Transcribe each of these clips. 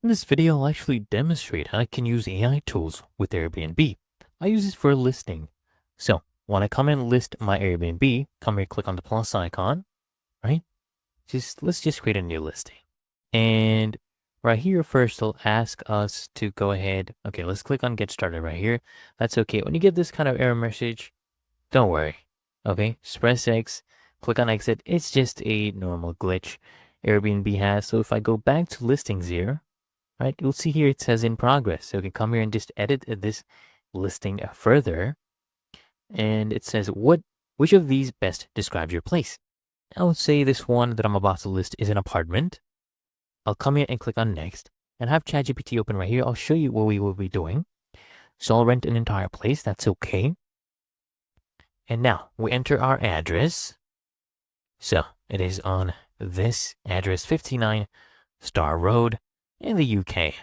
In this video, I'll actually demonstrate how I can use AI tools with Airbnb. I use this for listing. So when I come and list my Airbnb, come here, click on the plus icon, right? Let's just create a new listing. And right here, first it'll ask us to go ahead. Okay, let's click on get started right here. That's okay. When you get this kind of error message, don't worry. Okay, just press X, click on exit. It's just a normal glitch Airbnb has. So if I go back to listings here, right, you'll see here it says in progress. So you can come here and just edit this listing further. And it says which of these best describes your place. I would say this one that I'm about to list is an apartment. I'll come here and click on next and have ChatGPT open right here. I'll show you what we will be doing. So I'll rent an entire place. That's okay. And now we enter our address. So it is on this address, 59 Star Road in the UK.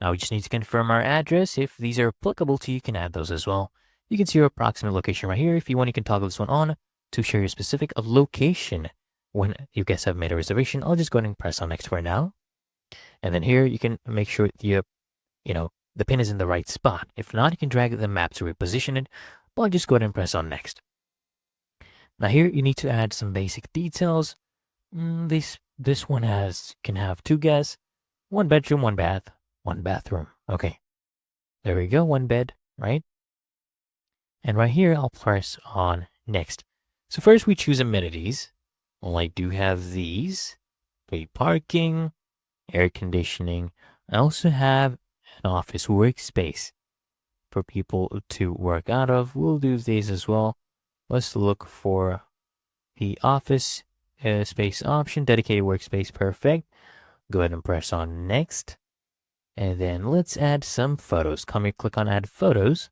Now we just need to confirm our address. If these are applicable to you, you can add those as well. You can see your approximate location right here. If you want, you can toggle this one on to share your specific of location when you guys have made a reservation. I'll just go ahead and press on next for now. And then here you can make sure the pin is in the right spot. If not, you can drag the map to reposition it. But I'll just go ahead and press on next. Now here you need to add some basic details. This one can have 2 guests, 1 bedroom, 1 bath, 1 bathroom. Okay, there we go, 1 bed, right? And right here, I'll press on next. So first we choose amenities. Well, I do have these, free parking, air conditioning. I also have an office workspace for people to work out of. We'll do these as well. Let's look for the office space option, dedicated workspace, perfect. Go ahead and press on next. And then let's add some photos. Come here, click on add photos,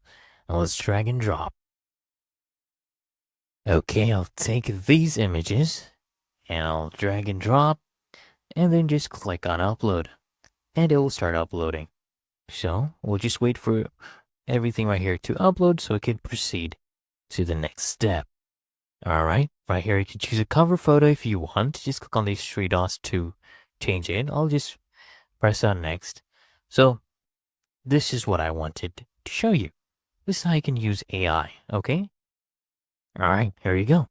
and let's drag and drop. Okay, I'll take these images and I'll drag and drop and then just click on upload and it will start uploading. So we'll just wait for everything right here to upload so it can proceed to the next step. All right, right here you can choose a cover photo if you want. Just click on these 3 dots to change it. I'll just press on next. So this is what I wanted to show you. This is how you can use AI, okay? All right, here you go.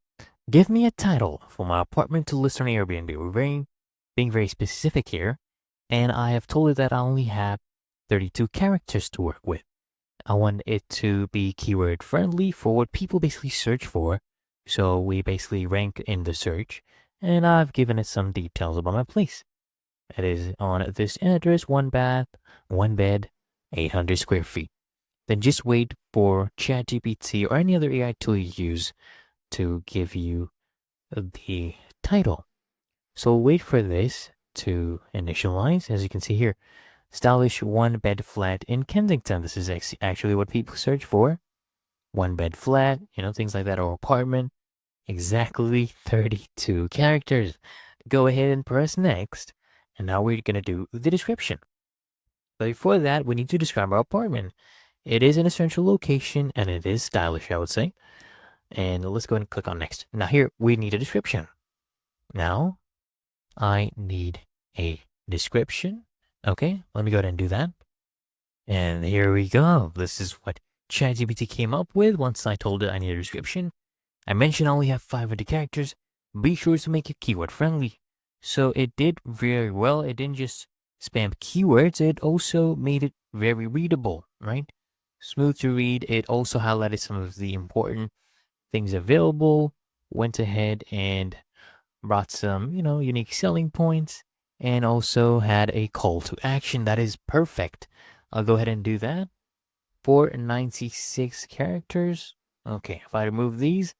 Give me a title for my apartment to list on Airbnb. We're being very specific here. And I have told it that I only have 32 characters to work with. I want it to be keyword friendly for what people basically search for. So we basically rank in the search. And I've given it some details about my place. It is on this address, 1 bath, 1 bed, 800 square feet. Then just wait for ChatGPT or any other AI tool you use to give you the title. So wait for this to initialize. As you can see here, stylish 1 bed flat in Kensington. This is actually what people search for. 1 bed flat, things like that, or apartment. Exactly 32 characters. Go ahead and press next. And now we're going to do the description. But before that, we need to describe our apartment. It is in a central location and it is stylish, I would say. And let's go ahead and click on next. Now here we need a description. Now I need a description. Okay, let me go ahead and do that. And here we go. This is what ChatGPT came up with once I told it I need a description. I mentioned I only have 500 characters. Be sure to make it keyword friendly. So it did very well. It didn't just spam keywords. It also made it very readable, right? Smooth to read. It also highlighted some of the important things available, went ahead and brought some, unique selling points, and also had a call to action. That is perfect. I'll go ahead and do that. 496 characters. Okay, if I remove these,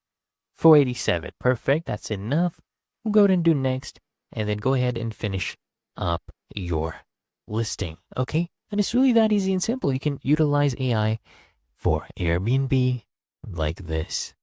487. Perfect. That's enough. We'll go ahead and do next, and then go ahead and finish up your listing. Okay, and it's really that easy and simple. You can utilize AI for Airbnb like this.